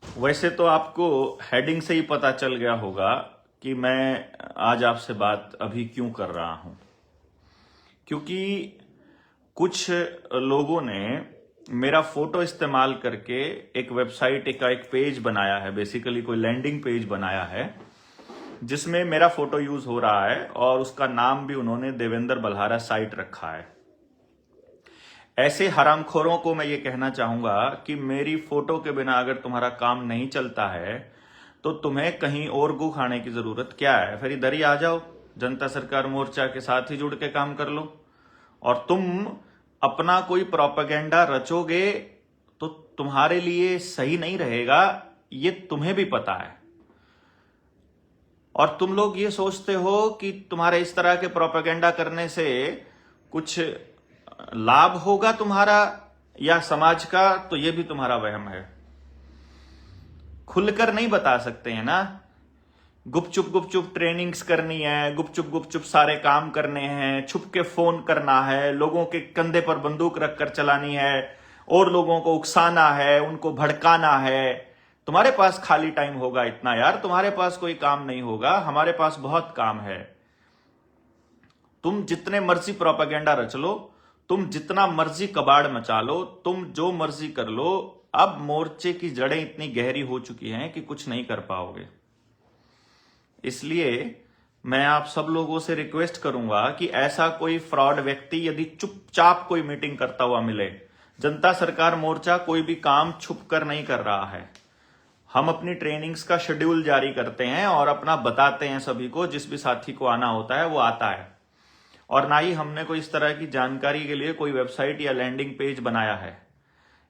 वैसे तो आपको हेडिंग से ही पता चल गया होगा कि मैं आज आपसे बात अभी क्यों कर रहा हूं। क्योंकि कुछ लोगों ने मेरा फोटो इस्तेमाल करके एक वेबसाइट का एक पेज बनाया है, बेसिकली कोई लैंडिंग पेज बनाया है जिसमें मेरा फोटो यूज हो रहा है और उसका नाम भी उन्होंने देवेंद्र बल्हारा साइट रखा है। ऐसे हरामखोरों को मैं ये कहना चाहूंगा कि मेरी फोटो के बिना अगर तुम्हारा काम नहीं चलता है तो तुम्हें कहीं और गू खाने की जरूरत क्या है। फिर इधर ही आ जाओ, जनता सरकार मोर्चा के साथ ही जुड़ के काम कर लो। और तुम अपना कोई प्रोपेगेंडा रचोगे तो तुम्हारे लिए सही नहीं रहेगा, ये तुम्हें भी पता है। और तुम लोग ये सोचते हो कि तुम्हारे इस तरह के प्रोपेगेंडा करने से कुछ लाभ होगा तुम्हारा या समाज का, तो ये भी तुम्हारा वहम है। खुलकर नहीं बता सकते हैं ना। गुपचुप ट्रेनिंग्स करनी है, गुपचुप सारे काम करने हैं, छुप के फोन करना है, लोगों के कंधे पर बंदूक रखकर चलानी है और लोगों को उकसाना है, उनको भड़काना है। तुम्हारे पास खाली टाइम होगा इतना यार, तुम्हारे पास कोई काम नहीं होगा, हमारे पास बहुत काम है। तुम जितने मर्जी प्रोपेगेंडा रच लो, तुम जितना मर्जी कबाड़ मचा लो, तुम जो मर्जी कर लो, अब मोर्चे की जड़ें इतनी गहरी हो चुकी हैं कि कुछ नहीं कर पाओगे। इसलिए मैं आप सब लोगों से रिक्वेस्ट करूंगा कि ऐसा कोई फ्रॉड व्यक्ति यदि चुपचाप कोई मीटिंग करता हुआ मिले, जनता सरकार मोर्चा कोई भी काम छुप कर नहीं कर रहा है। हम अपनी ट्रेनिंग्स का शेड्यूल जारी करते हैं और अपना बताते हैं सभी को, जिस भी साथी को आना होता है वो आता है। और ना ही हमने कोई इस तरह की जानकारी के लिए कोई वेबसाइट या लैंडिंग पेज बनाया है।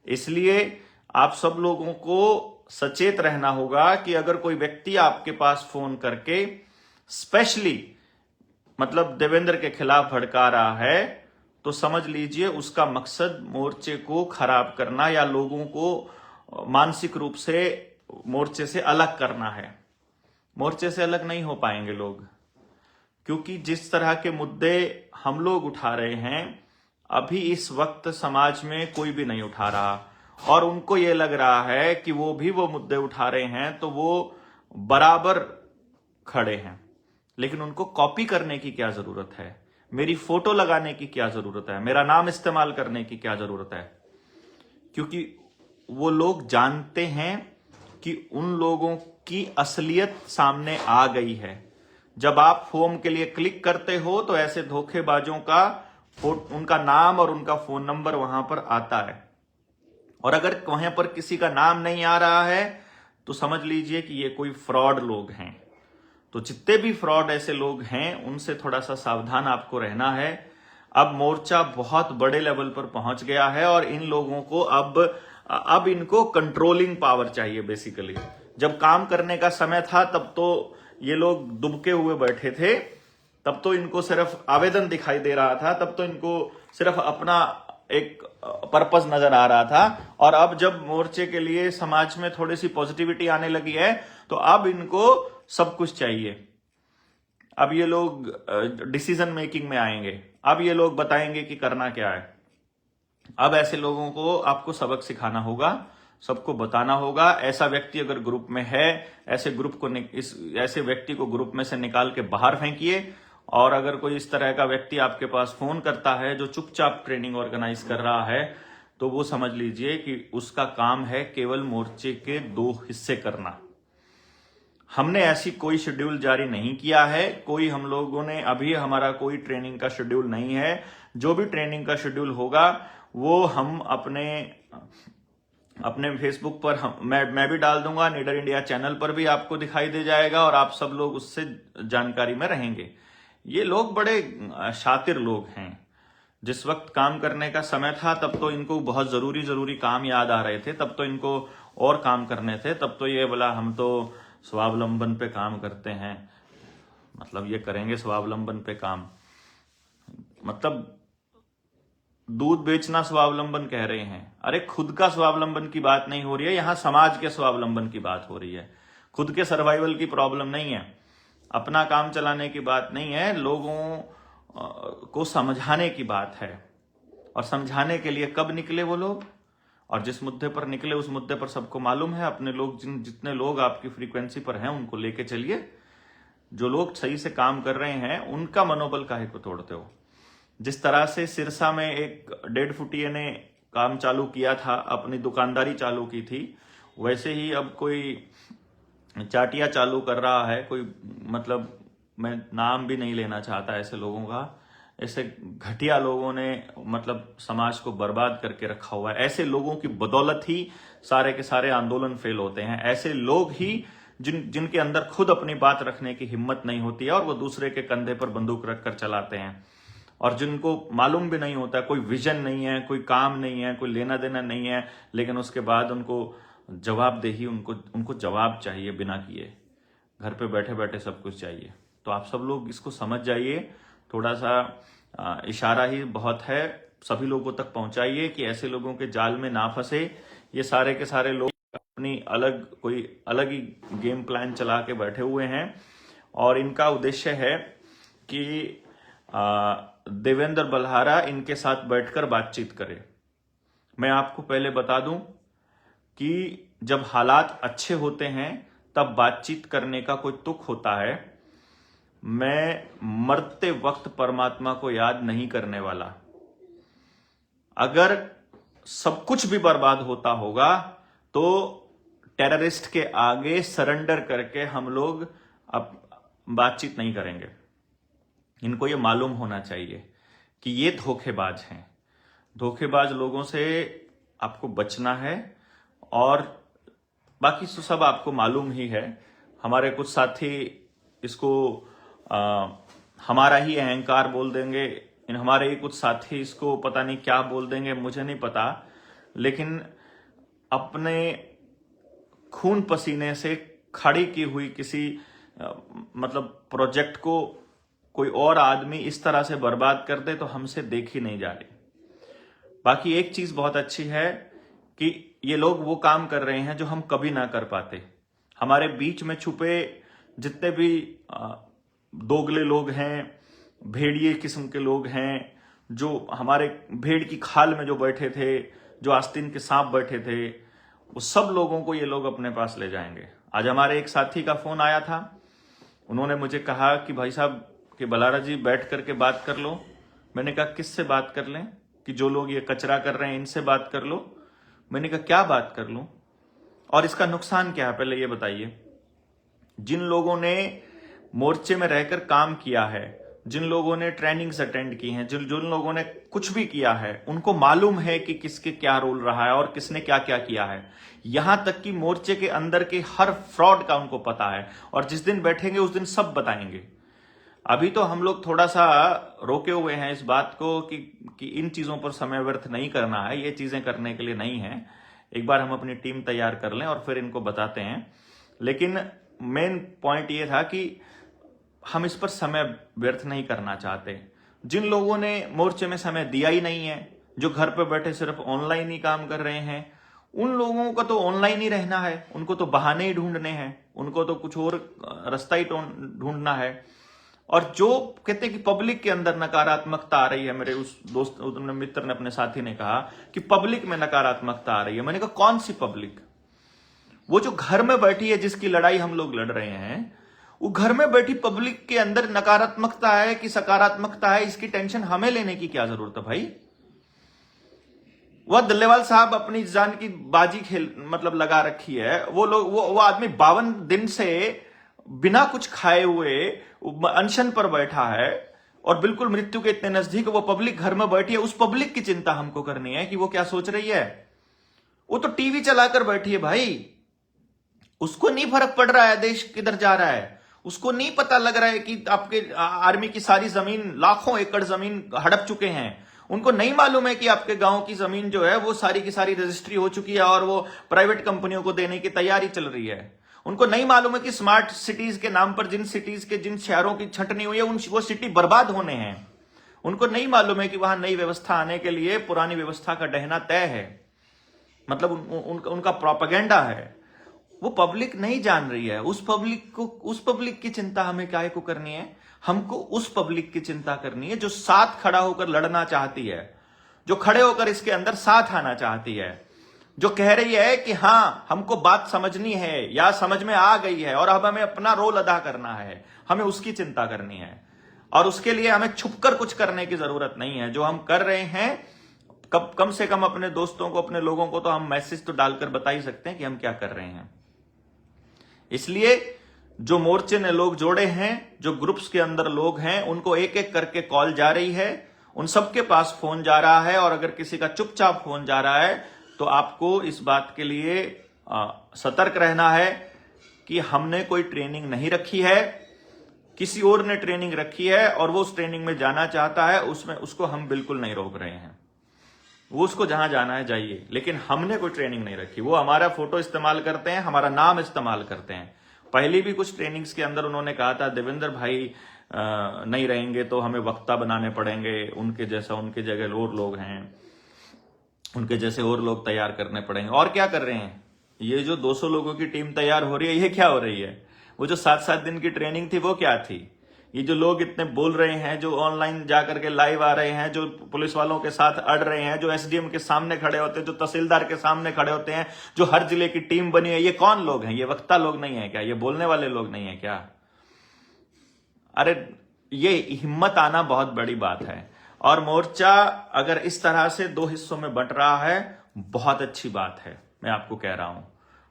इसलिए आप सब लोगों को सचेत रहना होगा कि अगर कोई व्यक्ति आपके पास फोन करके स्पेशली मतलब देवेंद्र के खिलाफ भड़का रहा है, तो समझ लीजिए उसका मकसद मोर्चे को खराब करना या लोगों को मानसिक रूप से मोर्चे से अलग करना है। मोर्चे से अलग नहीं हो पाएंगे लोग, क्योंकि जिस तरह के मुद्दे हम लोग उठा रहे हैं अभी इस वक्त समाज में कोई भी नहीं उठा रहा। और उनको ये लग रहा है कि वो भी वो मुद्दे उठा रहे हैं तो वो बराबर खड़े हैं। लेकिन उनको कॉपी करने की क्या जरूरत है, मेरी फोटो लगाने की क्या जरूरत है, मेरा नाम इस्तेमाल करने की क्या जरूरत है। क्योंकि वो लोग जानते हैं कि उन लोगों की असलियत सामने आ गई है। जब आप फॉर्म के लिए क्लिक करते हो तो ऐसे धोखेबाजों का उनका नाम और उनका फोन नंबर वहां पर आता है। और अगर वहां पर किसी का नाम नहीं आ रहा है तो समझ लीजिए कि ये कोई फ्रॉड लोग हैं। तो जितने भी फ्रॉड ऐसे लोग हैं उनसे थोड़ा सा सावधान आपको रहना है। अब मोर्चा बहुत बड़े लेवल पर पहुंच गया है और इन लोगों को अब इनको कंट्रोलिंग पावर चाहिए। बेसिकली जब काम करने का समय था तब तो ये लोग दुबके हुए बैठे थे, तब तो इनको सिर्फ आवेदन दिखाई दे रहा था, तब तो इनको सिर्फ अपना एक पर्पस नजर आ रहा था। और अब जब मोर्चे के लिए समाज में थोड़ी सी पॉजिटिविटी आने लगी है तो अब इनको सब कुछ चाहिए। अब ये लोग डिसीजन मेकिंग में आएंगे, अब ये लोग बताएंगे कि करना क्या है। अब ऐसे लोगों को आपको सबक सिखाना होगा, सबको बताना होगा। ऐसा व्यक्ति अगर ग्रुप में है, ऐसे ग्रुप को ऐसे व्यक्ति को ग्रुप में से निकाल के बाहर फेंकिए। और अगर कोई इस तरह का व्यक्ति आपके पास फोन करता है जो चुपचाप ट्रेनिंग ऑर्गेनाइज कर रहा है, तो वो समझ लीजिए कि उसका काम है केवल मोर्चे के 2 हिस्से करना। हमने ऐसी कोई शेड्यूल जारी नहीं किया है, कोई हम लोगों ने अभी हमारा कोई ट्रेनिंग का शेड्यूल नहीं है। जो भी ट्रेनिंग का शेड्यूल होगा वो हम अपने फेसबुक पर मैं भी डाल दूंगा, नीडर इंडिया चैनल पर भी आपको दिखाई दे जाएगा और आप सब लोग उससे जानकारी में रहेंगे। ये लोग बड़े शातिर लोग हैं। जिस वक्त काम करने का समय था तब तो इनको बहुत जरूरी काम याद आ रहे थे, तब तो इनको और काम करने थे, तब तो ये बोला हम तो स्वावलंबन पे काम करते हैं, मतलब ये करेंगे स्वावलंबन पे काम। मतलब दूध बेचना स्वावलंबन कह रहे हैं। अरे खुद का स्वावलंबन की बात नहीं हो रही है, यहां समाज के स्वावलंबन की बात हो रही है। खुद के सर्वाइवल की प्रॉब्लम नहीं है, अपना काम चलाने की बात नहीं है, लोगों को समझाने की बात है। और समझाने के लिए कब निकले वो लोग? और जिस मुद्दे पर निकले उस मुद्दे पर सबको मालूम है, अपने लोग जितने लोग आपकी फ्रीक्वेंसी पर हैं उनको लेके चलिए। जो लोग सही से काम कर रहे हैं उनका मनोबल काहे को तोड़ते हो। जिस तरह से सिरसा में एक 1.5 फुटिये ने काम चालू किया था, अपनी दुकानदारी चालू की थी, वैसे ही अब कोई चाटिया चालू कर रहा है कोई, मतलब मैं नाम भी नहीं लेना चाहता ऐसे लोगों का। ऐसे घटिया लोगों ने मतलब समाज को बर्बाद करके रखा हुआ है। ऐसे लोगों की बदौलत ही सारे के सारे आंदोलन फेल होते हैं। ऐसे लोग ही जिनके अंदर खुद अपनी बात रखने की हिम्मत नहीं होती है और वो दूसरे के कंधे पर बंदूक रखकर चलाते हैं, और जिनको मालूम भी नहीं होता, कोई विजन नहीं है, कोई काम नहीं है, कोई लेना देना नहीं है, लेकिन उसके बाद उनको जवाबदेही, उनको जवाब चाहिए बिना किए। घर पे बैठे बैठे सब कुछ चाहिए। तो आप सब लोग इसको समझ जाइए। थोड़ा सा इशारा ही बहुत है, सभी लोगों तक पहुंचाइए कि ऐसे लोगों के जाल में ना फंसे। ये सारे के सारे लोग अपनी कोई अलग ही गेम प्लान चला के बैठे हुए हैं, और इनका उद्देश्य है कि देवेंद्र बल्हारा इनके साथ बैठकर बातचीत करे। मैं आपको पहले बता दूं कि जब हालात अच्छे होते हैं तब बातचीत करने का कोई तुक होता है। मैं मरते वक्त परमात्मा को याद नहीं करने वाला। अगर सब कुछ भी बर्बाद होता होगा तो टेररिस्ट के आगे सरेंडर करके हम लोग अब बातचीत नहीं करेंगे। इनको ये मालूम होना चाहिए कि ये धोखेबाज हैं। धोखेबाज लोगों से आपको बचना है, और बाकी तो सब आपको मालूम ही है। हमारे कुछ साथी इसको हमारा ही अहंकार बोल देंगे, हमारे ही कुछ साथी इसको पता नहीं क्या बोल देंगे, मुझे नहीं पता। लेकिन अपने खून पसीने से खड़ी की हुई किसी मतलब प्रोजेक्ट को कोई और आदमी इस तरह से बर्बाद कर दे तो हमसे देखी नहीं जा रही। बाकी एक चीज बहुत अच्छी है कि ये लोग वो काम कर रहे हैं जो हम कभी ना कर पाते। हमारे बीच में छुपे जितने भी दोगले लोग हैं, भेड़िए किस्म के लोग हैं, जो हमारे भेड़ की खाल में जो बैठे थे, जो आस्तीन के सांप बैठे थे, वो सब लोगों को ये लोग अपने पास ले जाएंगे। आज हमारे एक साथी का फोन आया था, उन्होंने मुझे कहा कि भाई साहब कि बलारा जी बैठ करके बात कर लो। मैंने कहा किससे बात कर लें? कि जो लोग ये कचरा कर रहे हैं इनसे बात कर लो। मैंने कहा क्या बात कर लूं, और इसका नुकसान क्या है पहले ये बताइए। जिन लोगों ने मोर्चे में रहकर काम किया है, जिन लोगों ने ट्रेनिंग्स अटेंड की हैं, जिन लोगों ने कुछ भी किया है, उनको मालूम है कि किसके क्या रोल रहा है और किसने क्या क्या किया है। यहां तक कि मोर्चे के अंदर के हर फ्रॉड का उनको पता है, और जिस दिन बैठेंगे उस दिन सब बताएंगे। अभी तो हम लोग थोड़ा सा रोके हुए हैं इस बात को कि इन चीजों पर समय व्यर्थ नहीं करना है, ये चीजें करने के लिए नहीं है। एक बार हम अपनी टीम तैयार कर लें और फिर इनको बताते हैं। लेकिन मेन पॉइंट ये था कि हम इस पर समय व्यर्थ नहीं करना चाहते। जिन लोगों ने मोर्चे में समय दिया ही नहीं है, जो घर पर बैठे सिर्फ ऑनलाइन ही काम कर रहे हैं, उन लोगों का तो ऑनलाइन ही रहना है, उनको तो बहाने ही ढूंढने हैं, उनको तो कुछ और रास्ता ही ढूंढना है। और जो कहते हैं कि पब्लिक के अंदर नकारात्मकता आ रही है, मेरे उस दोस्त मित्र ने, अपने साथी ने कहा कि पब्लिक में नकारात्मकता आ रही है। मैंने कहा कौन सी पब्लिक? वो जो घर में बैठी है, जिसकी लड़ाई हम लोग लड़ रहे हैं, वो घर में बैठी पब्लिक के अंदर नकारात्मकता है कि सकारात्मकता है, इसकी टेंशन हमें लेने की क्या जरूरत है भाई? वह दल्लेवाल साहब अपनी जान की बाजी खेल मतलब लगा रखी है। वो लोग वो आदमी 52 दिन से बिना कुछ खाए हुए अनशन पर बैठा है और बिल्कुल मृत्यु के इतने नजदीक। वो पब्लिक घर में बैठी है, उस पब्लिक की चिंता हमको करनी है कि वो क्या सोच रही है। वो तो टीवी चलाकर बैठी है भाई, उसको नहीं फर्क पड़ रहा है देश किधर जा रहा है। उसको नहीं पता लग रहा है कि आपके आर्मी की सारी जमीन, लाखों एकड़ जमीन हड़प चुके हैं। उनको नहीं मालूम है कि आपके गांव की जमीन जो है वो सारी की सारी रजिस्ट्री हो चुकी है और वो प्राइवेट कंपनियों को देने की तैयारी चल रही है। उनको नहीं मालूम है कि स्मार्ट सिटीज के नाम पर जिन सिटीज के, जिन शहरों की छंटनी हुई है, वो सिटी बर्बाद होने हैं। उनको नहीं मालूम है कि वहां नई व्यवस्था आने के लिए पुरानी व्यवस्था का डहना तय है। मतलब उनका प्रोपेगेंडा है। वो पब्लिक नहीं जान रही है। उस पब्लिक की चिंता हमें काहे को करनी है? हमको उस पब्लिक की चिंता करनी है जो साथ खड़ा होकर लड़ना चाहती है, जो खड़े होकर इसके अंदर साथ आना चाहती है। जो कह रही है कि हाँ हमको बात समझनी है या समझ में आ गई है और अब हमें अपना रोल अदा करना है, हमें उसकी चिंता करनी है और उसके लिए हमें छुपकर कुछ करने की जरूरत नहीं है। जो हम कर रहे हैं कम से कम अपने दोस्तों को, अपने लोगों को तो हम मैसेज तो डालकर बता ही सकते हैं कि हम क्या कर रहे हैं। इसलिए जो मोर्चे ने लोग जोड़े हैं, जो ग्रुप्स के अंदर लोग हैं, उनको एक एक करके कॉल जा रही है, उन सबके पास फोन जा रहा है और अगर किसी का चुपचाप फोन जा रहा है तो आपको इस बात के लिए सतर्क रहना है कि हमने कोई ट्रेनिंग नहीं रखी है, किसी और ने ट्रेनिंग रखी है और वो उस ट्रेनिंग में जाना चाहता है, उसमें उसको हम बिल्कुल नहीं रोक रहे हैं। वो उसको जहां जाना है जाइए, लेकिन हमने कोई ट्रेनिंग नहीं रखी। वो हमारा फोटो इस्तेमाल करते हैं, हमारा नाम इस्तेमाल करते हैं। पहले भी कुछ ट्रेनिंग्स के अंदर उन्होंने कहा था देवेंद्र भाई नहीं रहेंगे तो हमें वक्ता बनाने पड़ेंगे, उनके जैसा, उनके जगह और लोग हैं, उनके जैसे और लोग तैयार करने पड़ेंगे। और क्या कर रहे हैं? ये जो 200 लोगों की टीम तैयार हो रही है, ये क्या हो रही है? वो जो 7-7 दिन की ट्रेनिंग थी वो क्या थी? ये जो लोग इतने बोल रहे हैं, जो ऑनलाइन जाकर के लाइव आ रहे हैं, जो पुलिस वालों के साथ अड़ रहे हैं, जो एसडीएम के सामने खड़े होते हैं, जो तहसीलदार के सामने खड़े होते हैं, जो हर जिले की टीम बनी है, ये कौन लोग हैं? ये वक्ता लोग नहीं है क्या? ये बोलने वाले लोग नहीं है क्या? अरे ये हिम्मत आना बहुत बड़ी बात है। और मोर्चा अगर इस तरह से 2 हिस्सों में बंट रहा है, बहुत अच्छी बात है। मैं आपको कह रहा हूं,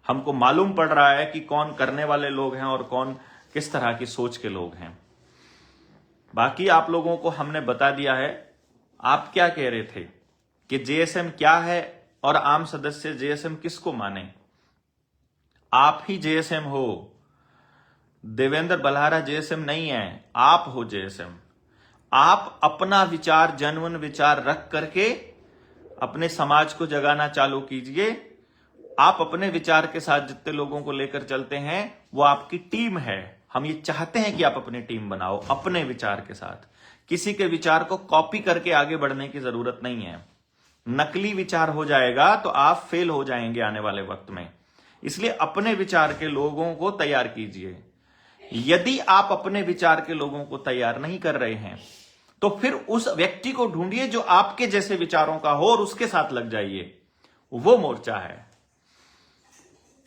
हमको मालूम पड़ रहा है कि कौन करने वाले लोग हैं और कौन किस तरह की सोच के लोग हैं। बाकी आप लोगों को हमने बता दिया है। आप क्या कह रहे थे कि जेएसएम क्या है और आम सदस्य जेएसएम किसको माने? आप ही जेएसएम हो, देवेंद्र बल्हारा जेएसएम नहीं है, आप हो जेएसएम। आप अपना विचार, जनवन विचार रख करके अपने समाज को जगाना चालू कीजिए। आप अपने विचार के साथ जितने लोगों को लेकर चलते हैं वो आपकी टीम है। हम ये चाहते हैं कि आप अपनी टीम बनाओ अपने विचार के साथ। किसी के विचार को कॉपी करके आगे बढ़ने की जरूरत नहीं है। नकली विचार हो जाएगा तो आप फेल हो जाएंगे आने वाले वक्त में। इसलिए अपने विचार के लोगों को तैयार कीजिए। यदि आप अपने विचार के लोगों को तैयार नहीं कर रहे हैं तो फिर उस व्यक्ति को ढूंढिए जो आपके जैसे विचारों का हो और उसके साथ लग जाइए। वो मोर्चा है।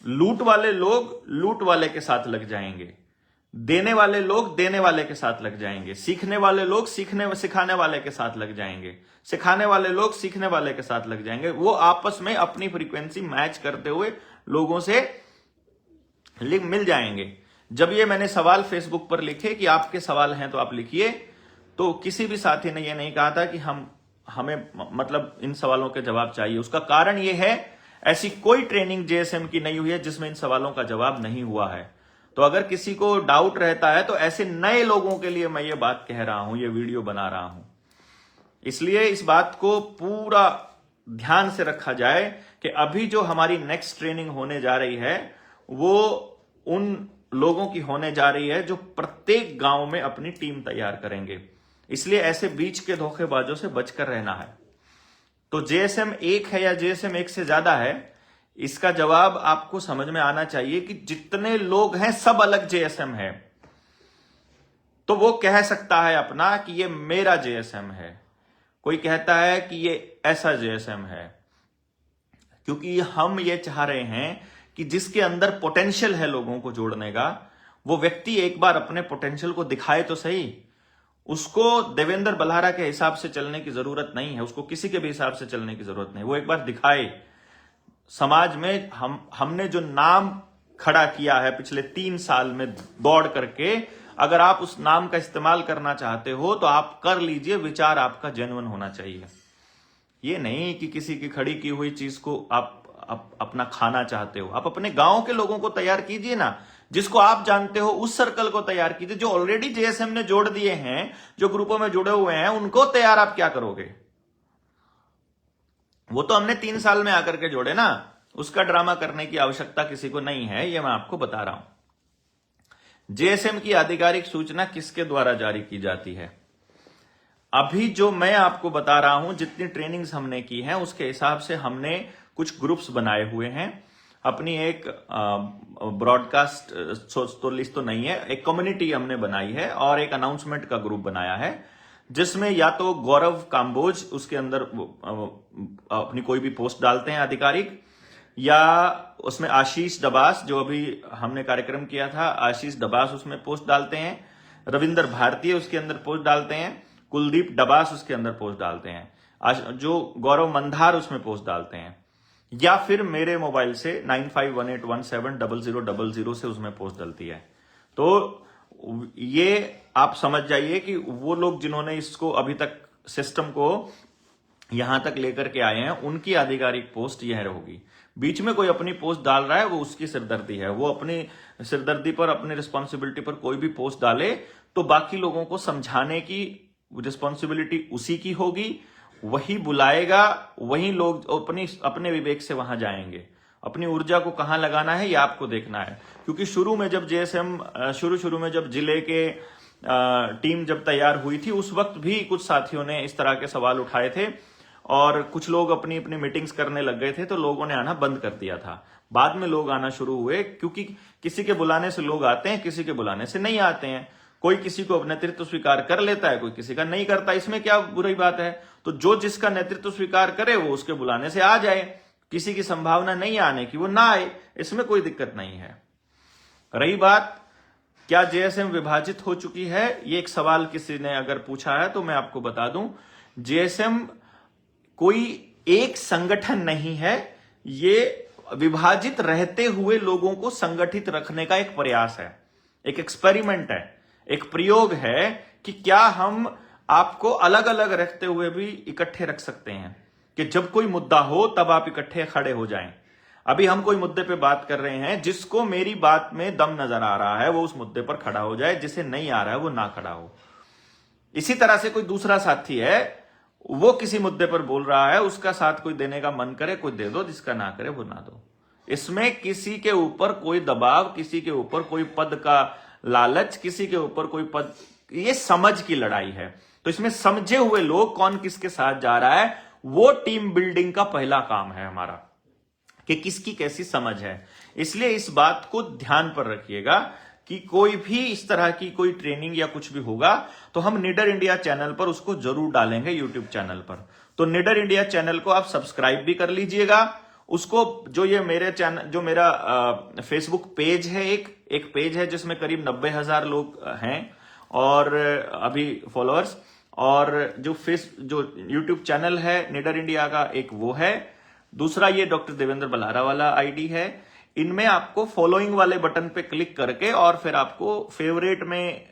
लूट वाले लोग लूट वाले के साथ लग जाएंगे, देने वाले लोग देने वाले के साथ लग जाएंगे, सीखने वाले लोग सिखाने वाले के साथ लग जाएंगे, सिखाने वाले लोग सीखने वाले के साथ लग जाएंगे। वो आपस में अपनी फ्रीक्वेंसी मैच करते हुए लोगों से मिल जाएंगे। जब ये मैंने सवाल फेसबुक पर लिखे कि आपके सवाल हैं तो आप लिखिए, तो किसी भी साथी ने ये नहीं कहा था कि हमें मतलब इन सवालों के जवाब चाहिए। उसका कारण ये है, ऐसी कोई ट्रेनिंग जेएसएम की नहीं हुई है जिसमें इन सवालों का जवाब नहीं हुआ है। तो अगर किसी को डाउट रहता है तो ऐसे नए लोगों के लिए मैं ये बात कह रहा हूं, ये वीडियो बना रहा हूं। इसलिए इस बात को पूरा ध्यान से रखा जाए कि अभी जो हमारी नेक्स्ट ट्रेनिंग होने जा रही है वो उन लोगों की होने जा रही है जो प्रत्येक गांव में अपनी टीम तैयार करेंगे। इसलिए ऐसे बीच के धोखेबाजों से बचकर रहना है। तो जेएसएम 1 है या जेएसएम 1 से ज्यादा है, इसका जवाब आपको समझ में आना चाहिए कि जितने लोग हैं सब अलग जेएसएम है। तो वो कह सकता है अपना कि ये मेरा जेएसएम है, कोई कहता है कि ये ऐसा जेएसएम है, क्योंकि हम ये चाह रहे हैं कि जिसके अंदर पोटेंशियल है लोगों को जोड़ने का, वो व्यक्ति एक बार अपने पोटेंशियल को दिखाए तो सही। उसको देवेंद्र बल्हारा के हिसाब से चलने की जरूरत नहीं है, उसको किसी के भी हिसाब से चलने की जरूरत नहीं। वो एक बार दिखाए समाज में। हमने जो नाम खड़ा किया है पिछले 3 साल में दौड़ करके, अगर आप उस नाम का इस्तेमाल करना चाहते हो तो आप कर लीजिए। विचार आपका जेन्युइन होना चाहिए। ये नहीं कि किसी की खड़ी की हुई चीज को आप अपना खाना चाहते हो। आप अपने गांव के लोगों को तैयार कीजिए ना, जिसको आप जानते हो उस सर्कल को तैयार कीजिए। जो ऑलरेडी जेएसएम ने जोड़ दिए हैं, जो ग्रुपों में जुड़े हुए हैं, उनको तैयार आप क्या करोगे? वो तो हमने 3 साल में आकर के जोड़े ना, उसका ड्रामा करने की आवश्यकता किसी को नहीं है। ये मैं आपको बता रहा हूं। जेएसएम की आधिकारिक सूचना किसके द्वारा जारी की जाती है? अभी जो मैं आपको बता रहा हूं, जितनी ट्रेनिंग्स हमने की हैं उसके हिसाब से हमने कुछ ग्रुप्स बनाए हुए हैं। अपनी एक ब्रॉडकास्ट तो लिस्ट तो नहीं है, एक कम्युनिटी हमने बनाई है और एक अनाउंसमेंट का ग्रुप बनाया है, जिसमें या तो गौरव काम्बोज उसके अंदर अपनी कोई भी पोस्ट डालते हैं आधिकारिक, या उसमें आशीष दबास, जो अभी हमने कार्यक्रम किया था, आशीष दबास उसमें पोस्ट डालते हैं, रविंदर भारतीय उसके अंदर पोस्ट डालते हैं, कुलदीप डबास उसके अंदर पोस्ट डालते हैं, जो गौरव मंधार उसमें पोस्ट डालते हैं, या फिर मेरे मोबाइल से 9518170000 से उसमें पोस्ट डलती है। तो ये आप समझ जाइए कि वो लोग जिन्होंने इसको अभी तक सिस्टम को यहां तक लेकर के आए हैं, उनकी आधिकारिक पोस्ट यह होगी। बीच में कोई अपनी पोस्ट डाल रहा है, वो उसकी सिरदर्दी है, वो अपनी सिरदर्दी पर, अपनी रिस्पॉन्सिबिलिटी पर कोई भी पोस्ट डाले तो बाकी लोगों को समझाने की रिस्पॉन्सिबिलिटी उसी की होगी, वही बुलाएगा, वही लोग अपने विवेक से वहां जाएंगे। अपनी ऊर्जा को कहां लगाना है ये आपको देखना है, क्योंकि शुरू में जब जेएसएम शुरू में जब जिले के टीम जब तैयार हुई थी, उस वक्त भी कुछ साथियों ने इस तरह के सवाल उठाए थे और कुछ लोग अपनी अपनी मीटिंग्स करने लग गए थे, तो लोगों ने आना बंद कर दिया था। बाद में लोग आना शुरू हुए, क्योंकि किसी के बुलाने से लोग आते हैं, किसी के बुलाने से नहीं आते हैं। कोई किसी को नेतृत्व स्वीकार कर लेता है, कोई किसी का नहीं करता, इसमें क्या बुरी बात है। तो जो जिसका नेतृत्व स्वीकार करे वो उसके बुलाने से आ जाए, किसी की संभावना नहीं आने की वो ना आए, इसमें कोई दिक्कत नहीं है। रही बात क्या जेएसएम विभाजित हो चुकी है, ये एक सवाल किसी ने अगर पूछा है तो मैं आपको बता दूं, जेएसएम कोई एक संगठन नहीं है, ये विभाजित रहते हुए लोगों को संगठित रखने का एक प्रयास है, एक एक्सपेरिमेंट है, एक प्रयोग है कि क्या हम आपको अलग अलग रखते हुए भी इकट्ठे रख सकते हैं, कि जब कोई मुद्दा हो तब आप इकट्ठे खड़े हो जाएं। अभी हम कोई मुद्दे पे बात कर रहे हैं, जिसको मेरी बात में दम नजर आ रहा है वो उस मुद्दे पर खड़ा हो जाए, जिसे नहीं आ रहा है वो ना खड़ा हो। इसी तरह से कोई दूसरा साथी है, वो किसी मुद्दे पर बोल रहा है, उसका साथ कोई देने का मन करे कोई दे दो, जिसका ना करे वो ना दो। इसमें किसी के ऊपर कोई दबाव, किसी के ऊपर कोई पद का लालच, किसी के ऊपर कोई पद, ये समझ की लड़ाई है। तो इसमें समझे हुए लोग कौन किसके साथ जा रहा है, वो टीम बिल्डिंग का पहला काम है हमारा, कि किसकी कैसी समझ है। इसलिए इस बात को ध्यान पर रखिएगा कि कोई भी इस तरह की कोई ट्रेनिंग या कुछ भी होगा तो हम निडर इंडिया चैनल पर उसको जरूर डालेंगे, यूट्यूब चैनल पर। तो निडर इंडिया चैनल को आप सब्सक्राइब भी कर लीजिएगा। उसको जो ये मेरे चैनल, जो मेरा फेसबुक पेज है, एक पेज है जिसमें करीब 90,000 लोग हैं और अभी फॉलोअर्स, और जो यूट्यूब चैनल है निडर इंडिया का, एक वो है। दूसरा ये डॉक्टर देवेंद्र बलारा वाला आईडी है। इनमें आपको फॉलोइंग वाले बटन पे क्लिक करके और फिर आपको फेवरेट में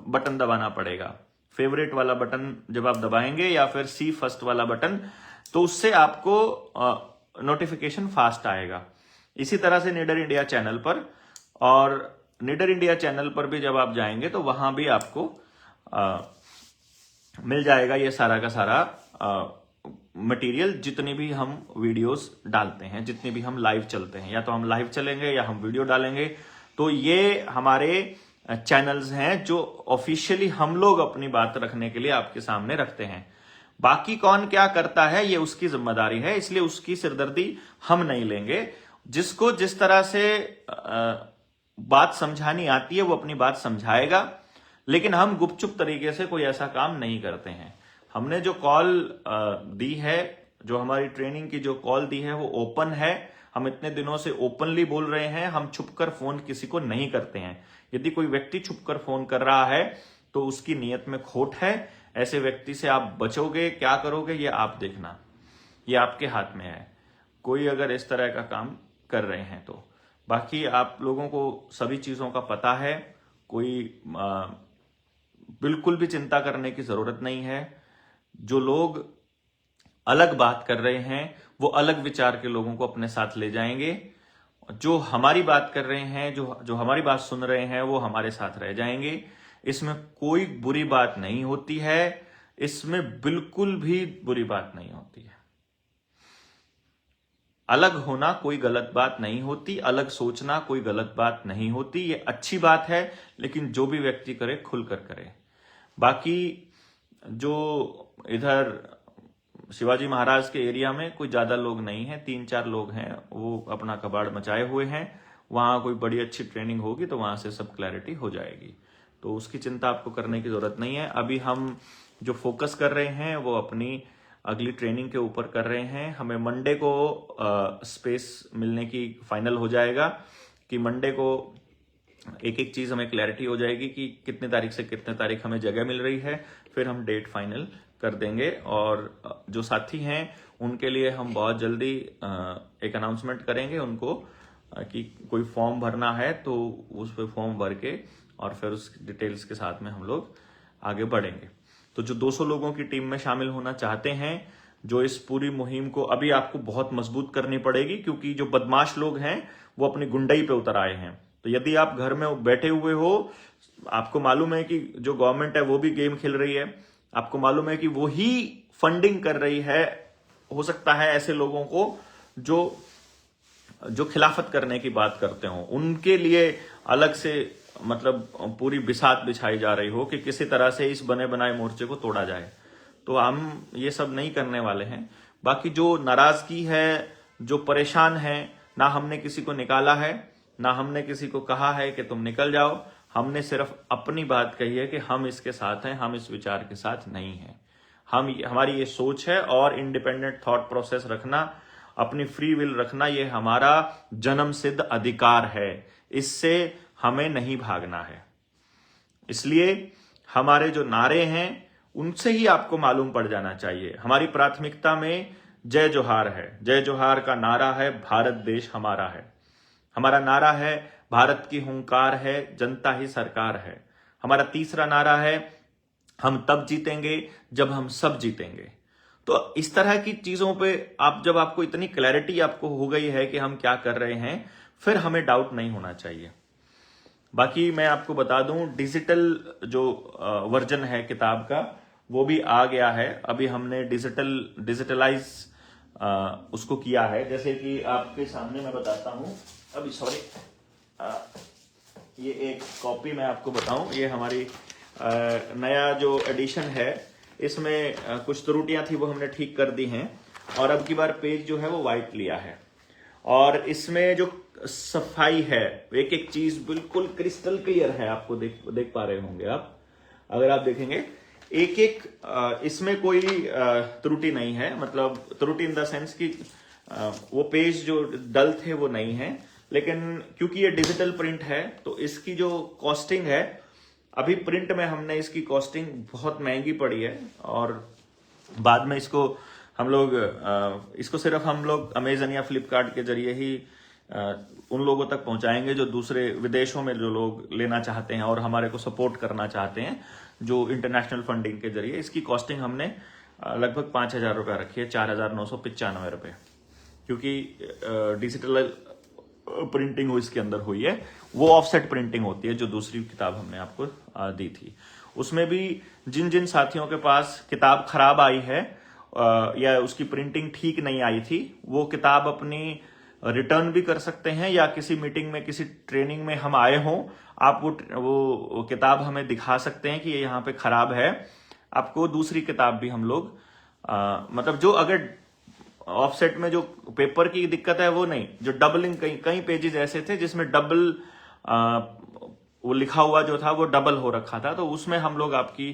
बटन दबाना पड़ेगा। फेवरेट वाला बटन जब आप दबाएंगे या फिर सी फर्स्ट वाला बटन, तो उससे आपको नोटिफिकेशन फास्ट आएगा। इसी तरह से निडर इंडिया चैनल पर, और निडर इंडिया चैनल पर भी जब आप जाएंगे तो वहां भी आपको मिल जाएगा ये सारा का सारा मटेरियल, जितनी भी हम वीडियोस डालते हैं, जितनी भी हम लाइव चलते हैं, या तो हम लाइव चलेंगे या हम वीडियो डालेंगे। तो ये हमारे चैनल्स हैं जो ऑफिशियली हम लोग अपनी बात रखने के लिए आपके सामने रखते हैं। बाकी कौन क्या करता है ये उसकी जिम्मेदारी है, इसलिए उसकी सिरदर्दी हम नहीं लेंगे। जिसको जिस तरह से बात समझानी आती है वो अपनी बात समझाएगा, लेकिन हम गुपचुप तरीके से कोई ऐसा काम नहीं करते हैं। हमने जो कॉल दी है, जो हमारी ट्रेनिंग की जो कॉल दी है, वो ओपन है। हम इतने दिनों से ओपनली बोल रहे हैं, हम छुपकर फोन किसी को नहीं करते हैं। यदि कोई व्यक्ति छुपकर फोन कर रहा है तो उसकी नीयत में खोट है। ऐसे व्यक्ति से आप बचोगे, क्या करोगे, ये आप देखना, ये आपके हाथ में है, कोई अगर इस तरह का काम कर रहे हैं तो। बाकी आप लोगों को सभी चीजों का पता है, कोई बिल्कुल भी चिंता करने की जरूरत नहीं है। जो लोग अलग बात कर रहे हैं वो अलग विचार के लोगों को अपने साथ ले जाएंगे, जो हमारी बात कर रहे हैं, जो हमारी बात सुन रहे हैं, वो हमारे साथ रह जाएंगे। इसमें कोई बुरी बात नहीं होती है, इसमें बिल्कुल भी बुरी बात नहीं होती है। अलग होना कोई गलत बात नहीं होती, अलग सोचना कोई गलत बात नहीं होती, ये अच्छी बात है, लेकिन जो भी व्यक्ति करे खुलकर करे। बाकी जो इधर शिवाजी महाराज के एरिया में कोई ज्यादा लोग नहीं है, 3-4 लोग हैं, वो अपना कबाड़ मचाए हुए हैं। वहां कोई बड़ी अच्छी ट्रेनिंग होगी तो वहां से सब क्लैरिटी हो जाएगी, तो उसकी चिंता आपको करने की जरूरत नहीं है। अभी हम जो फोकस कर रहे हैं वो अपनी अगली ट्रेनिंग के ऊपर कर रहे हैं। हमें मंडे को स्पेस मिलने की फाइनल हो जाएगा कि मंडे को एक एक चीज हमें क्लैरिटी हो जाएगी कि कितने तारीख से कितने तारीख हमें जगह मिल रही है, फिर हम डेट फाइनल कर देंगे। और जो साथी हैं उनके लिए हम बहुत जल्दी एक अनाउंसमेंट करेंगे उनको कि कोई फॉर्म भरना है तो उस पर फॉर्म भर के और फिर उस डिटेल्स के साथ में हम लोग आगे बढ़ेंगे। तो जो 200 लोगों की टीम में शामिल होना चाहते हैं, जो इस पूरी मुहिम को अभी आपको बहुत मजबूत करनी पड़ेगी, क्योंकि जो बदमाश लोग हैं वो अपनी गुंडई पे उतर आए हैं। तो यदि आप घर में बैठे हुए हो, आपको मालूम है कि जो गवर्नमेंट है वो भी गेम खेल रही है, आपको मालूम है कि वो ही फंडिंग कर रही है, हो सकता है ऐसे लोगों को जो खिलाफत करने की बात करते हो उनके लिए अलग से मतलब पूरी बिसात बिछाई जा रही हो कि किसी तरह से इस बने बनाए मोर्चे को तोड़ा जाए। तो हम ये सब नहीं करने वाले हैं। बाकी जो नाराजगी है, जो परेशान है, ना हमने किसी को निकाला है, ना हमने किसी को कहा है कि तुम निकल जाओ। हमने सिर्फ अपनी बात कही है कि हम इसके साथ हैं, हम इस विचार के साथ नहीं हैं। हमारी ये सोच है और इंडिपेंडेंट थॉट प्रोसेस रखना, अपनी फ्री विल रखना, ये हमारा जन्म सिद्ध अधिकार है। इससे हमें नहीं भागना है। इसलिए हमारे जो नारे हैं उनसे ही आपको मालूम पड़ जाना चाहिए। हमारी प्राथमिकता में जय जोहार है। जय जोहार का नारा है भारत देश हमारा है। हमारा नारा है भारत की हुंकार है, जनता ही सरकार है। हमारा तीसरा नारा है हम तब जीतेंगे जब हम सब जीतेंगे। तो इस तरह की चीजों पे जब आपको इतनी क्लैरिटी आपको हो गई है कि हम क्या कर रहे हैं, फिर हमें डाउट नहीं होना चाहिए। बाकी मैं आपको बता दूं, डिजिटल जो वर्जन है किताब का वो भी आ गया है। अभी हमने डिजिटलाइज उसको किया है। जैसे कि आपके सामने मैं बताता हूं, अभी सॉरी, ये एक कॉपी मैं आपको बताऊं, ये हमारी नया जो एडिशन है, इसमें कुछ त्रुटियां थी वो हमने ठीक कर दी हैं और अब की बार पेज जो है वो वाइट लिया है। और इसमें जो सफाई है, एक एक चीज बिल्कुल क्रिस्टल क्लियर है। आपको देख पा रहे होंगे आप, अगर आप देखेंगे एक एक इसमें कोई त्रुटि नहीं है। मतलब त्रुटि इन द सेंस कि वो पेज जो डल थे वो नहीं है, लेकिन क्योंकि ये डिजिटल प्रिंट है तो इसकी जो कॉस्टिंग है, अभी प्रिंट में हमने इसकी कॉस्टिंग बहुत महंगी पड़ी है और बाद में इसको सिर्फ हम लोग अमेजन या फ्लिपकार्ट के जरिए ही उन लोगों तक पहुंचाएंगे जो दूसरे विदेशों में जो लोग लेना चाहते हैं और हमारे को सपोर्ट करना चाहते हैं, जो इंटरनेशनल फंडिंग के जरिए। इसकी कॉस्टिंग हमने लगभग 5,000 रुपये रखी है, 4,995 रुपये, क्योंकि डिजिटल प्रिंटिंग इसके अंदर हुई है। वो ऑफसेट प्रिंटिंग होती है जो दूसरी किताब हमने आपको दी थी। उसमें भी जिन जिन साथियों के पास किताब खराब आई है या उसकी प्रिंटिंग ठीक नहीं आई थी, वो किताब अपनी रिटर्न भी कर सकते हैं, या किसी मीटिंग में किसी ट्रेनिंग में हम आए हों, आप वो किताब हमें दिखा सकते हैं कि ये यहाँ पे खराब है। आपको दूसरी किताब भी हम लोग मतलब जो अगर ऑफसेट में जो पेपर की दिक्कत है वो नहीं, जो डबलिंग कई पेजेस ऐसे थे जिसमें डबल वो लिखा हुआ जो था वो डबल हो रखा था, तो उसमें हम लोग आपकी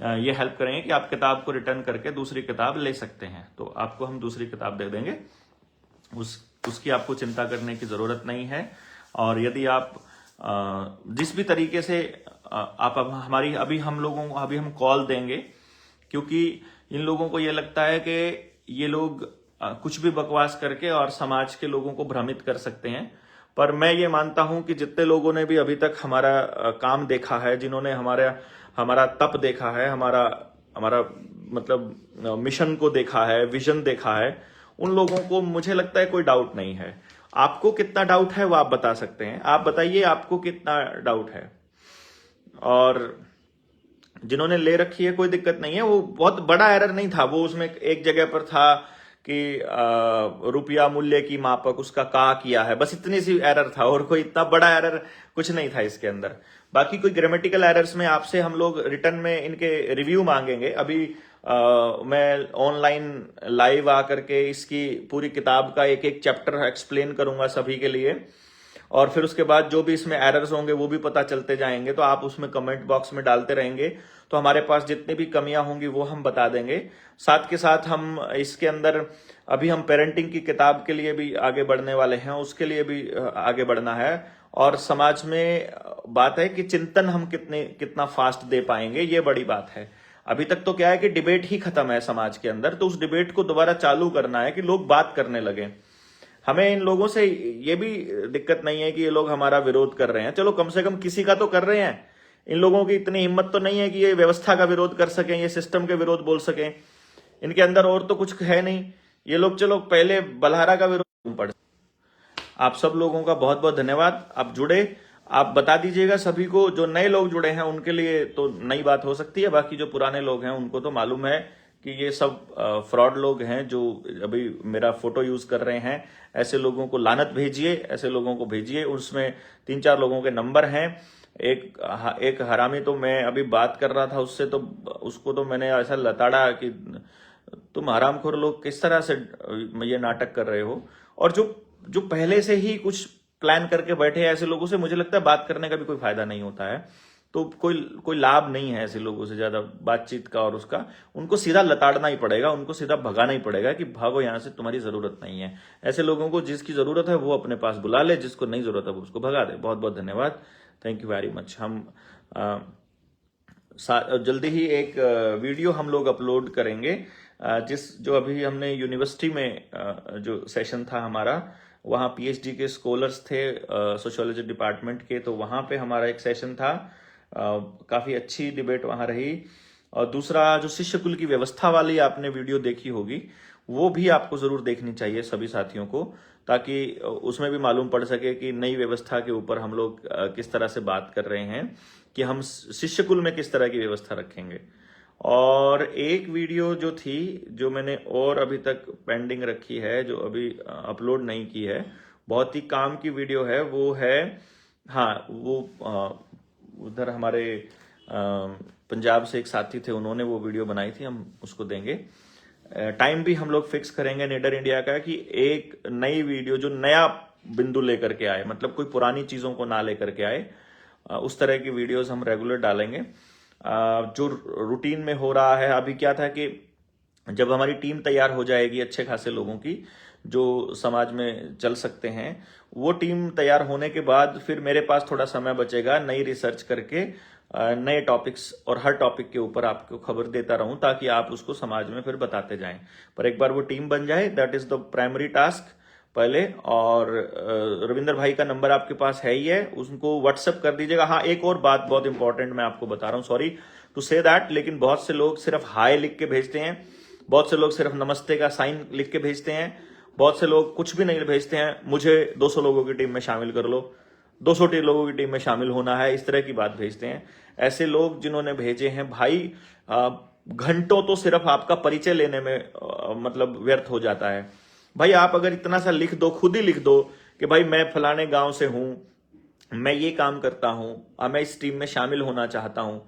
ये हेल्प करेंगे कि आप किताब को रिटर्न करके दूसरी किताब ले सकते हैं। तो आपको हम दूसरी किताब दे देंगे, उसकी आपको चिंता करने की जरूरत नहीं है। और यदि आप जिस भी तरीके से आप हमारी अभी हम कॉल देंगे, क्योंकि इन लोगों को ये लगता है कि ये लोग कुछ भी बकवास करके और समाज के लोगों को भ्रमित कर सकते हैं। पर मैं ये मानता हूं कि जितने लोगों ने भी अभी तक हमारा काम देखा है, जिन्होंने हमारा तप देखा है, हमारा मतलब मिशन को देखा है, विजन देखा है, उन लोगों को मुझे लगता है कोई डाउट नहीं है। आपको कितना डाउट है वो आप बता सकते हैं। आप बताइए आपको कितना डाउट है। और जिन्होंने ले रखी है कोई दिक्कत नहीं है, वो बहुत बड़ा एरर नहीं था। वो उसमें एक जगह पर था कि रुपया मूल्य की मापक उसका का किया है, बस इतनी सी एरर था और कोई इतना बड़ा एरर कुछ नहीं था इसके अंदर। बाकी कोई ग्रामेटिकल एरर्स में आपसे हम लोग रिटर्न में इनके रिव्यू मांगेंगे। अभी मैं ऑनलाइन लाइव आकर के इसकी पूरी किताब का एक एक चैप्टर एक्सप्लेन करूंगा सभी के लिए, और फिर उसके बाद जो भी इसमें एरर्स होंगे वो भी पता चलते जाएंगे, तो आप उसमें कमेंट बॉक्स में डालते रहेंगे तो हमारे पास जितनी भी कमियां होंगी वो हम बता देंगे। साथ के साथ हम इसके अंदर अभी हम पेरेंटिंग की किताब के लिए भी आगे बढ़ने वाले हैं, उसके लिए भी आगे बढ़ना है। और समाज में बात है कि चिंतन हम कितना फास्ट दे पाएंगे, ये बड़ी बात है। अभी तक तो क्या है कि डिबेट ही खत्म है समाज के अंदर, तो उस डिबेट को दोबारा चालू करना है कि लोग बात करने लगे। हमें इन लोगों से ये भी दिक्कत नहीं है कि ये लोग हमारा विरोध कर रहे हैं, चलो कम से कम किसी का तो कर रहे हैं। इन लोगों की इतनी हिम्मत तो नहीं है कि ये व्यवस्था का विरोध कर सकें, ये सिस्टम के विरोध बोल सकें। इनके अंदर और तो कुछ है नहीं, ये लोग चलो पहले बलहारा का विरोध पढ़। आप सब लोगों का बहुत बहुत धन्यवाद, आप जुड़े। आप बता दीजिएगा सभी को, जो नए लोग जुड़े हैं उनके लिए तो नई बात हो सकती है, बाकी जो पुराने लोग हैं उनको तो मालूम है कि ये सब फ्रॉड लोग हैं जो अभी मेरा फोटो यूज कर रहे हैं। ऐसे लोगों को लानत भेजिए, ऐसे लोगों को भेजिए। उसमें 3-4 लोगों के नंबर हैं। एक हरामी तो मैं अभी बात कर रहा था उससे, तो उसको तो मैंने ऐसा लताड़ा कि तुम हरामखोर लोग किस तरह से ये नाटक कर रहे हो। और जो पहले से ही कुछ प्लान करके बैठे हैं, ऐसे लोगों से मुझे लगता है बात करने का भी कोई फायदा नहीं होता है। तो कोई लाभ नहीं है ऐसे लोगों से ज्यादा बातचीत का और उसका। उनको सीधा लताड़ना ही पड़ेगा, उनको सीधा भगाना ही पड़ेगा कि भागो यहां से, तुम्हारी जरूरत नहीं है। ऐसे लोगों को जिसकी जरूरत है वो अपने पास बुला ले, जिसको नहीं जरूरत है वो उसको भगा दे। बहुत बहुत धन्यवाद, थैंक यू वेरी मच। हम जल्दी ही एक वीडियो हम लोग अपलोड करेंगे, जो अभी हमने यूनिवर्सिटी में जो सेशन था हमारा, वहाँ पीएचडी के स्कॉलर्स थे सोशियोलॉजी डिपार्टमेंट के, तो वहाँ पे हमारा एक सेशन था। काफी अच्छी डिबेट वहाँ रही। और दूसरा जो शिष्य कुल की व्यवस्था वाली आपने वीडियो देखी होगी, वो भी आपको जरूर देखनी चाहिए सभी साथियों को, ताकि उसमें भी मालूम पड़ सके कि नई व्यवस्था के ऊपर हम लोग किस तरह से बात कर रहे हैं कि हम शिष्य कुल में किस तरह की व्यवस्था रखेंगे। और एक वीडियो जो थी, जो मैंने और अभी तक पेंडिंग रखी है, जो अभी अपलोड नहीं की है, बहुत ही काम की वीडियो है, वो है, हाँ वो उधर हमारे पंजाब से एक साथी थे, उन्होंने वो वीडियो बनाई थी, हम उसको देंगे। टाइम भी हम लोग फिक्स करेंगे निडर इंडिया का कि एक नई वीडियो जो नया बिंदु लेकर के आए, मतलब कोई पुरानी चीजों को ना लेकर के आए, उस तरह की वीडियोस हम रेगुलर डालेंगे। जो रूटीन में हो रहा है अभी क्या था कि जब हमारी टीम तैयार हो जाएगी अच्छे खासे लोगों की जो समाज में चल सकते हैं, वो टीम तैयार होने के बाद फिर मेरे पास थोड़ा समय बचेगा नई रिसर्च करके नए टॉपिक्स, और हर टॉपिक के ऊपर आपको खबर देता रहूं ताकि आप उसको समाज में फिर बताते जाएं। पर एक बार वो टीम बन जाए, that is the primary task पहले। और रविंदर भाई का नंबर आपके पास है ही है, उनको व्हाट्सएप कर दीजिएगा। हाँ, एक और बात बहुत इंपॉर्टेंट मैं आपको बता रहा हूँ, सॉरी टू से दैट, लेकिन बहुत से लोग सिर्फ हाय लिख के भेजते हैं, बहुत से लोग सिर्फ नमस्ते का साइन लिख के भेजते हैं, बहुत से लोग कुछ भी नहीं भेजते हैं, मुझे 200 लोगों की टीम में शामिल कर लो, 200 लोगों की टीम में शामिल होना है, इस तरह की बात भेजते हैं। ऐसे लोग जिन्होंने भेजे हैं भाई, घंटों तो सिर्फ आपका परिचय लेने में मतलब व्यर्थ हो जाता है। भाई आप अगर इतना सा लिख दो, खुद ही लिख दो कि भाई मैं फलाने गांव से हूं, मैं ये काम करता हूं, मैं इस टीम में शामिल होना चाहता हूं।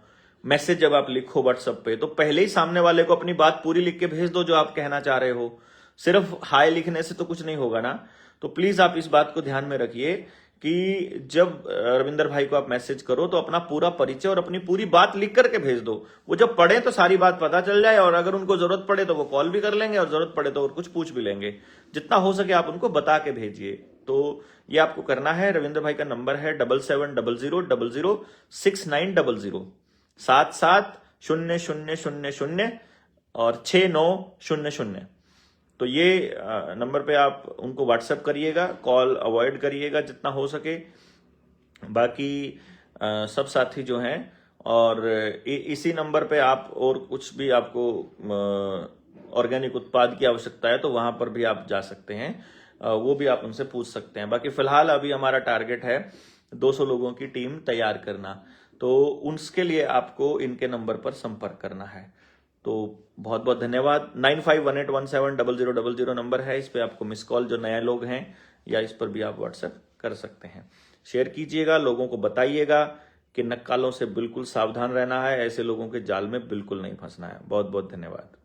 मैसेज जब आप लिखो व्हाट्सएप पे, तो पहले ही सामने वाले को अपनी बात पूरी लिख के भेज दो जो आप कहना चाह रहे हो। सिर्फ हाय लिखने से तो कुछ नहीं होगा ना। तो प्लीज आप इस बात को ध्यान में रखिए कि जब रविंदर भाई को आप मैसेज करो तो अपना पूरा परिचय और अपनी पूरी बात लिख करके भेज दो। वो जब पढ़े तो सारी बात पता चल जाए, और अगर उनको जरूरत पड़े तो वो कॉल भी कर लेंगे, और जरूरत पड़े तो और कुछ पूछ भी लेंगे। जितना हो सके आप उनको बता के भेजिए। तो ये आपको करना है। रविंद्र भाई का नंबर है 7700006900 770000 और 6900। तो ये नंबर पे आप उनको व्हाट्सएप करिएगा, कॉल अवॉइड करिएगा जितना हो सके। बाकी सब साथी जो हैं, और इसी नंबर पे आप और कुछ भी आपको ऑर्गेनिक उत्पाद की आवश्यकता है तो वहां पर भी आप जा सकते हैं, वो भी आप उनसे पूछ सकते हैं। बाकी फिलहाल अभी हमारा टारगेट है 200 लोगों की टीम तैयार करना, तो उसके लिए आपको इनके नंबर पर संपर्क करना है। तो बहुत बहुत धन्यवाद। 9518170000 नंबर है, इस पे आपको मिस कॉल, जो नए लोग हैं, या इस पर भी आप व्हाट्सएप कर सकते हैं। शेयर कीजिएगा, लोगों को बताइएगा कि नक्कालों से बिल्कुल सावधान रहना है, ऐसे लोगों के जाल में बिल्कुल नहीं फंसना है। बहुत बहुत धन्यवाद।